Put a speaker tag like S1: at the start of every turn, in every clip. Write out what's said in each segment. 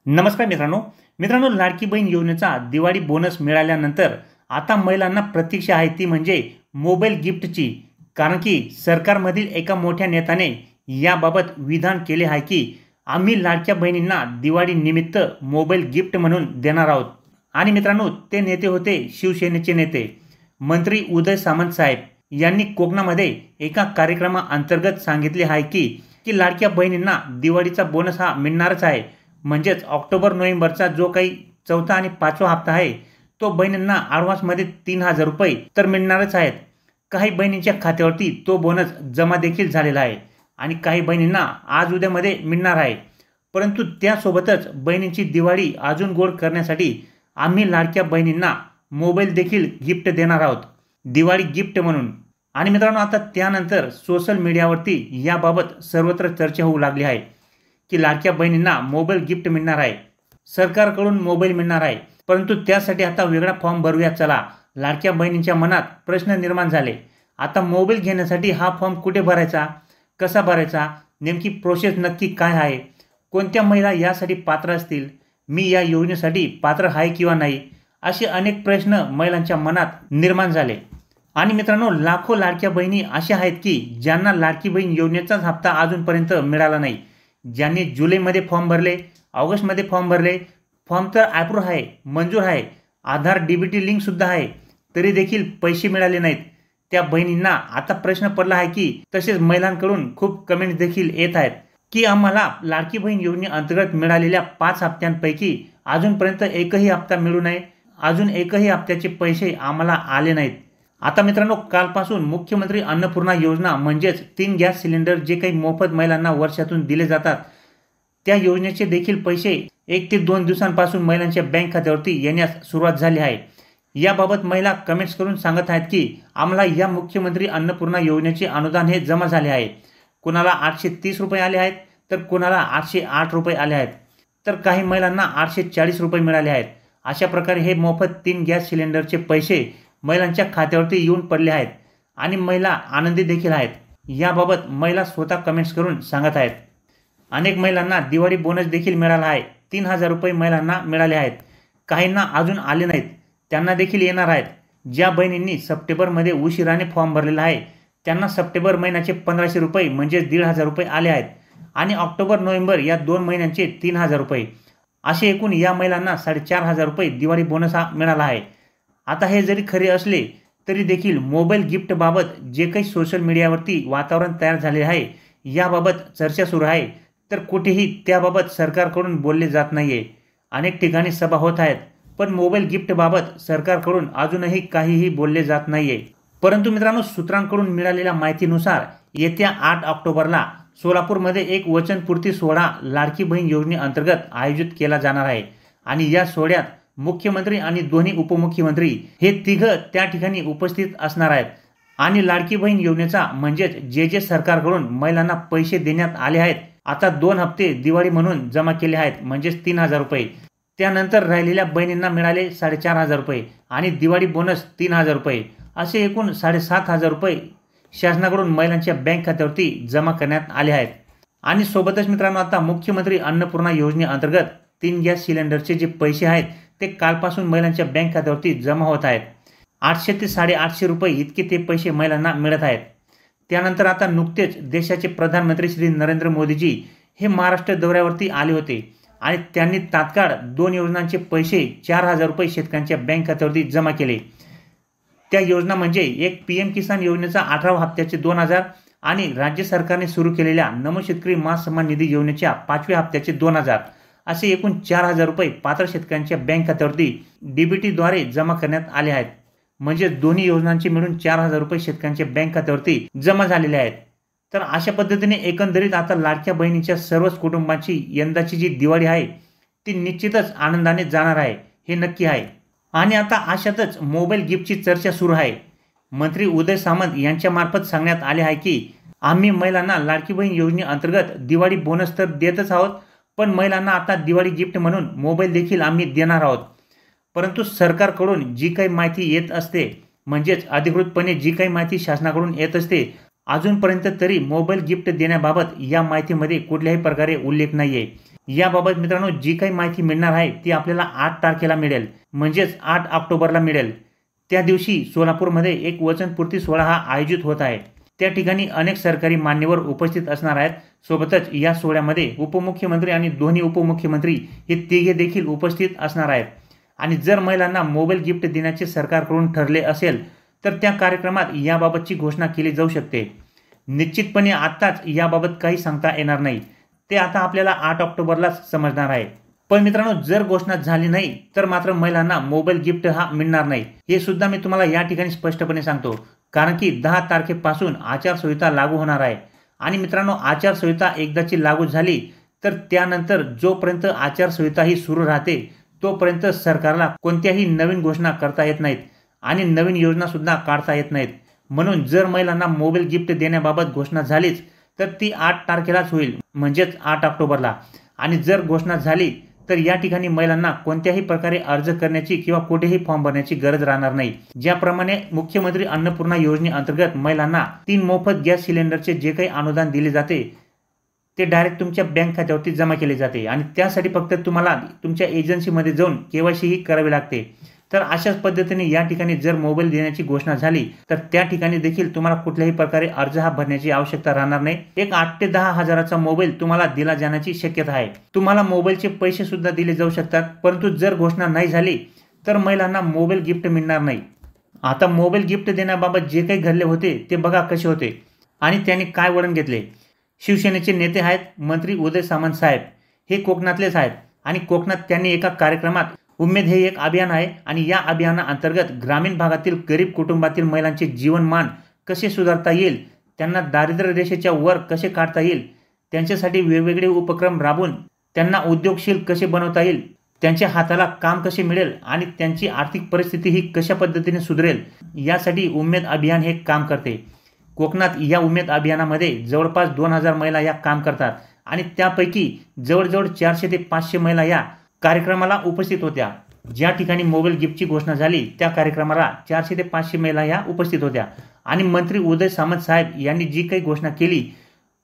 S1: नमस्कार मित्रांनो मित्रांनो लाडकी बहीण योजनेचा दिवाळी बोनस मिळाल्यानंतर आता महिलांना प्रतीक्षा आहे ती म्हणजे मोबाईल गिफ्टची। कारण की सरकारमधील एका मोठ्या नेत्याने याबाबत विधान केले आहे की आम्ही लाडक्या बहिणींना दिवाळी निमित्त मोबाईल गिफ्ट म्हणून देणार आहोत। आणि मित्रांनो ते नेते होते शिवसेनेचे नेते मंत्री उदय सामंत साहेब यांनी कोकणामध्ये एका कार्यक्रमाअंतर्गत सांगितले आहे की की लाडक्या बहिणींना दिवाळीचा बोनस हा मिळणारच आहे। म्हणजेच ऑक्टोबर नोव्हेंबरचा जो काही चौथा आणि पाचवा हप्ता आहे तो बहिणींना ॲडव्हान्समध्ये 3000 रुपये तर मिळणारच आहेत। काही बहिणींच्या खात्यावरती तो बोनस जमा देखील झालेला आहे आणि काही बहिणींना आज उद्यामध्ये मिळणार आहे। परंतु त्यासोबतच बहिणींची दिवाळी अजून गोड करण्यासाठी आम्ही लाडक्या बहिणींना मोबाईल देखील गिफ्ट देणार आहोत दिवाळी गिफ्ट म्हणून। आणि मित्रांनो आता त्यानंतर सोशल मीडियावरती याबाबत सर्वत्र चर्चा होऊ लागली आहे की लाडक्या बहिणींना मोबाईल गिफ्ट मिळणार आहे, सरकारकडून मोबाईल मिळणार आहे। परंतु त्यासाठी आता वेगळा फॉर्म भरूया चला। लाडक्या बहिणींच्या मनात प्रश्न निर्माण झाले, आता मोबाईल घेण्यासाठी हा फॉर्म कुठे भरायचा, कसा भरायचा, नेमकी प्रोसेस नक्की काय आहे, कोणत्या महिला यासाठी पात्र असतील, मी या योजनेसाठी पात्र आहे किंवा नाही, असे अनेक प्रश्न महिलांच्या मनात निर्माण झाले। आणि मित्रांनो लाखो लाडक्या बहिणी अशा आहेत की ज्यांना लाडकी बहीण योजनेचाच हप्ता अजूनपर्यंत मिळाला नाही। ज्यांनी जुलैमध्ये फॉर्म भरले, ऑगस्टमध्ये फॉर्म भरले, फॉर्म तर अप्रूव्ह आहे, मंजूर आहे, आधार डीबीटी लिंक सुद्धा आहे, तरी देखील पैसे मिळाले नाहीत। त्या बहिणींना आता प्रश्न पडला आहे की तसेच महिलांकडून खूप कमेंट्स देखील येत आहेत की आम्हाला लाडकी बहीण योजनेअंतर्गत मिळालेल्या 5 हप्त्यांपैकी अजूनपर्यंत एकही हप्ता मिळू नये, अजून एकही हप्त्याचे पैसे आम्हाला आले नाहीत। आता मित्रांनो कालपासून मुख्यमंत्री अन्नपूर्णा योजना म्हणजेच 3 गॅस सिलेंडर जे काही मोफत महिलांना वर्षातून दिले जातात त्या योजनेचे देखील पैसे 1 ते 2 दिवसांपासून महिलांच्या बँक खात्यावरती येण्यास सुरुवात झाली आहे। याबाबत महिला कमेंट्स करून सांगत आहेत की आम्हाला या मुख्यमंत्री अन्नपूर्णा योजनेचे अनुदान हे जमा झाले आहे। कोणाला 830 रुपये आले आहेत तर कोणाला 808 रुपये आले आहेत, तर काही महिलांना 840 रुपये मिळाले आहेत। अशा प्रकारे हे मोफत 3 गॅस सिलेंडरचे पैसे महिलांच्या खात्यावरती येऊन पडले आहेत आणि महिला आनंदी देखील आहेत। याबाबत महिला स्वतः कमेंट्स करून सांगत आहेत। अनेक महिलांना दिवाळी बोनस देखील मिळाला आहे, 3000 रुपये महिलांना मिळाले आहेत, काहींना अजून आले नाहीत, त्यांना देखील येणार आहेत। ज्या बहिणींनी सप्टेंबरमध्ये उशिराने फॉर्म भरलेला आहे त्यांना सप्टेंबर महिन्याचे 1500 रुपये म्हणजे 1500 रुपये आले आहेत आणि ऑक्टोबर नोव्हेंबर या 2 महिन्यांचे 3000 रुपये असे एकूण या महिलांना 4500 रुपये दिवाळी बोनस हा मिळाला आहे। आता हे जरी खरे असले तरी देखील मोबाईल गिफ्ट बाबत जे काही सोशल मीडियावरती वातावरण तयार झाले आहे याबाबत चर्चा सुरू आहे, तर कुठेही त्याबाबत सरकारकडून बोलले जात नाहीये। अनेक ठिकाणी सभा होत आहेत पण मोबाईल गिफ्ट बाबत सरकारकडून अजूनही काहीही बोलले जात नाहीये। परंतु मित्रांनो सूत्रांकडून मिळालेल्या माहितीनुसार येत्या 8 ऑक्टोबरला सोलापूरमध्ये एक वचनपूर्ती सोहळा लाडकी बहीण योजनेअंतर्गत आयोजित केला जाणार आहे आणि या सोहळ्यात मुख्यमंत्री आणि दोन्ही उपमुख्यमंत्री हे तिघं त्या ठिकाणी उपस्थित असणार आहेत। आणि लाडकी बहीण योजनेचा म्हणजेच जे सरकारकडून महिलांना पैसे देण्यात आले आहेत आता 2 हप्ते दिवाळी म्हणून जमा केले आहेत म्हणजेच 3000 रुपये, त्यानंतर राहिलेल्या बहिणींना मिळाले 4500 रुपये आणि दिवाळी बोनस 3000 रुपये असे एकूण 7500 रुपये शासनाकडून महिलांच्या बँक खात्यावरती जमा करण्यात आले आहेत। आणि सोबतच मित्रांनो आता मुख्यमंत्री अन्नपूर्णा योजनेअंतर्गत 3 गॅस सिलेंडरचे जे पैसे आहेत ते कालपासून महिलांच्या बँक खात्यावरती जमा होत आहेत। 800 ते 850 रुपये इतके ते पैसे महिलांना मिळत आहेत। त्यानंतर आता नुकतेच देशाचे प्रधानमंत्री श्री नरेंद्र मोदीजी हे महाराष्ट्र दौऱ्यावरती आले होते आणि त्यांनी तात्काळ 2 योजनांचे पैसे 4000 रुपये शेतकऱ्यांच्या बँक खात्यावरती जमा केले। त्या योजना म्हणजे एक PM किसान योजनेचा 18व्या हप्त्याचे 2000 आणि राज्य सरकारने सुरू केलेल्या नमो शेतकरी महासन्मान निधी योजनेच्या 5व्या हप्त्याचे 2000 असे एकूण 4000 रुपये पात्र शेतकऱ्यांच्या बँक खात्यावरती डीबीटीद्वारे जमा करण्यात आले आहेत। म्हणजे दोन्ही योजनांचे मिळून 4000 रुपये शेतकऱ्यांच्या बँक खात्यावरती जमा झालेले आहेत। तर अशा पद्धतीने एकंदरीत आता लाडक्या बहिणीच्या सर्वच कुटुंबाची यंदाची जी दिवाळी आहे ती निश्चितच आनंदाने जाणार आहे हे नक्की आहे। आणि आता अशातच मोबाईल गिफ्टची चर्चा सुरू आहे। मंत्री उदय सामंत यांच्या मार्फत सांगण्यात आले आहे की आम्ही महिलांना लाडकी बहीण योजनेअंतर्गत दिवाळी बोनस तर देतच आहोत, पण महिलांना आता दिवाळी गिफ्ट म्हणून मोबाईल देखील आम्ही देणार आहोत। परंतु सरकारकडून जी काही माहिती येत असते म्हणजेच अधिकृतपणे जी काही माहिती शासनाकडून येत असते अजूनपर्यंत तरी मोबाईल गिफ्ट देण्याबाबत या माहितीमध्ये कुठल्याही प्रकारे उल्लेख नाहीये। याबाबत मित्रांनो जी काही माहिती मिळणार आहे ती आपल्याला 8 तारखेला मिळेल, म्हणजेच 8 ऑक्टोबरला मिळेल। त्या दिवशी सोलापूरमध्ये एक वचनपूर्ती सोहळा हा आयोजित होत आहे। त्या ठिकाणी अनेक सरकारी मान्यवर उपस्थित असणार आहेत। सोबतच या सोहळ्यामध्ये उपमुख्यमंत्री आणि दोन्ही उपमुख्यमंत्री हे तिघे देखील उपस्थित असणार आहेत। आणि जर महिलांना मोबाईल गिफ्ट देण्याचे सरकारकडून ठरले असेल तर त्या कार्यक्रमात याबाबतची घोषणा केली जाऊ शकते। निश्चितपणे आताच याबाबत काही सांगता येणार नाही, ते आता आपल्याला 8 ऑक्टोबरला समजणार आहे। पण मित्रांनो जर घोषणा झाली नाही तर मात्र महिलांना मोबाईल गिफ्ट हा मिळणार नाही, हे सुद्धा मी तुम्हाला या ठिकाणी स्पष्टपणे सांगतो। कारण की 10 तारखेपासून आचारसंहिता लागू होणार आहे। आणि मित्रांनो आचारसंहिता एकदाची लागू झाली तर त्यानंतर जोपर्यंत आचारसंहिता ही सुरू राहते तोपर्यंत सरकारला कोणत्याही नवीन घोषणा करता येत नाहीत आणि नवीन योजना सुद्धा काढता येत नाहीत। म्हणून जर महिलांना मोबाईल गिफ्ट देण्याबाबत घोषणा झालीच तर ती 8 तारखेलाच होईल, म्हणजेच 8 ऑक्टोबरला। आणि जर घोषणा झाली तर या ठिकाणी महिलांना कोणत्याही प्रकारे अर्ज करण्याची किंवा कुठेही फॉर्म भरण्याची गरज राहणार नाही। ज्याप्रमाणे मुख्यमंत्री अन्नपूर्णा योजनेअंतर्गत महिलांना 3 मोफत गॅस सिलेंडरचे जे काही अनुदान दिले जाते ते डायरेक्ट तुमच्या बँक खात्यावरती जमा केले जाते आणि त्यासाठी फक्त तुम्हाला तुमच्या एजन्सीमध्ये जाऊन केवायसी ही करावी लागते। तर अशाच पद्धतीने या ठिकाणी जर मोबाईल देण्याची घोषणा झाली तर त्या ठिकाणी देखील तुम्हाला कुठल्याही प्रकारे अर्ज हा भरण्याची आवश्यकता राहणार नाही। एक 8 ते 10 हजाराचा मोबाईल तुम्हाला दिला जाण्याची शक्यता आहे। तुम्हाला मोबाईलचे पैसे सुद्धा दिले जाऊ शकतात, परंतु जर घोषणा नाही झाली तर महिलांना मोबाईल गिफ्ट मिळणार नाही। आता मोबाईल गिफ्ट देण्याबाबत जे काही घडले होते ते बघा कसे होते आणि त्यांनी काय वळण घेतले। शिवसेनेचे नेते आहेत मंत्री उदय सामंत साहेब, हे कोकणातलेच आहेत आणि कोकणात त्यांनी एका कार्यक्रमात उमेद हे एक अभियान आहे आणि या अभियानाअंतर्गत ग्रामीण भागातील गरीब कुटुंबातील महिलांचे जीवनमान कसे सुधारता येईल, त्यांना दारिद्र्य रेषेच्या वर कसे काढता येईल, त्यांच्यासाठी वेगवेगळे उपक्रम राबवून त्यांना उद्योगशील कसे बनवता येईल, त्यांच्या हाताला काम कसे मिळेल आणि त्यांची आर्थिक परिस्थिती ही कशा पद्धतीने सुधरेल, यासाठी उमेद अभियान हे काम करते। कोकणात या उमेद अभियानामध्ये जवळपास 2000 महिला या काम करतात आणि त्यापैकी जवळजवळ 400 ते 500 महिला या कार्यक्रमाला उपस्थित होत्या। ज्या ठिकाणी मोबाईल गिफ्टची घोषणा झाली त्या कार्यक्रमाला 400 ते 500 महिला या उपस्थित होत्या आणि मंत्री उदय सामंत साहेब यांनी जी काही घोषणा केली,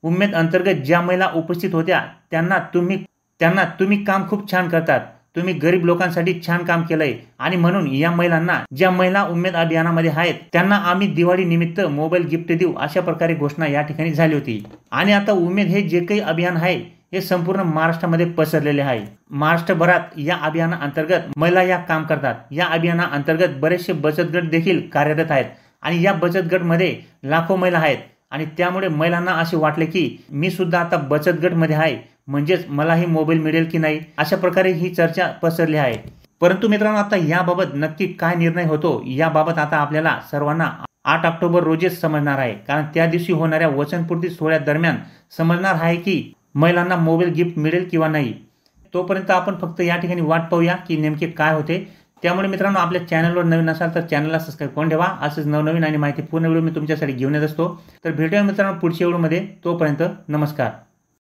S1: उमेद अंतर्गत ज्या महिला उपस्थित होत्या त्यांना तुम्ही काम खूप छान करतात, तुम्ही गरीब लोकांसाठी छान काम केलंय आणि म्हणून या महिलांना, ज्या महिला उमेद अभियानामध्ये आहेत त्यांना आम्ही दिवाळी निमित्त मोबाईल गिफ्ट देऊ, अशा प्रकारे घोषणा या ठिकाणी झाली होती। आणि आता उमेद हे जे काही अभियान आहे हे संपूर्ण महाराष्ट्रामध्ये पसरलेले आहे। महाराष्ट्रभरात या अभियानाअंतर्गत महिला या काम करतात। या अभियानाअंतर्गत बरेचसे बचत गट देखील कार्यरत आहेत आणि या बचत गटमध्ये लाखो महिला आहेत आणि त्यामुळे महिलांना असे वाटले की मी सुद्धा आता बचत गटमध्ये आहे, म्हणजेच मलाही मोबाईल मिळेल की नाही, अशा प्रकारे ही चर्चा पसरली आहे। परंतु मित्रांनो आता याबाबत नक्की काय निर्णय होतो याबाबत आता आपल्याला सर्वांना 8 ऑक्टोबर रोजीच समजणार आहे। कारण त्या दिवशी होणाऱ्या वचनपूर्ती सोहळ्यादरम्यान समजणार आहे की महिलांना मोबाईल गिफ्ट मिळेल किंवा नाही। तोपर्यंत आपण फक्त या ठिकाणी वाट पाहूया की नेमके काय होते। त्यामुळे मित्रांनो आपल्या चॅनलवर नवीन असाल तर चॅनलला सबस्क्राईब करून ठेवा। असेच नवनवीन आणि माहितीपूर्ण व्हिडिओ मी तुमच्यासाठी घेऊन येत असतो। तर भेटूया मित्रांनो पुढच्या व्हिडिओमध्ये, तोपर्यंत नमस्कार।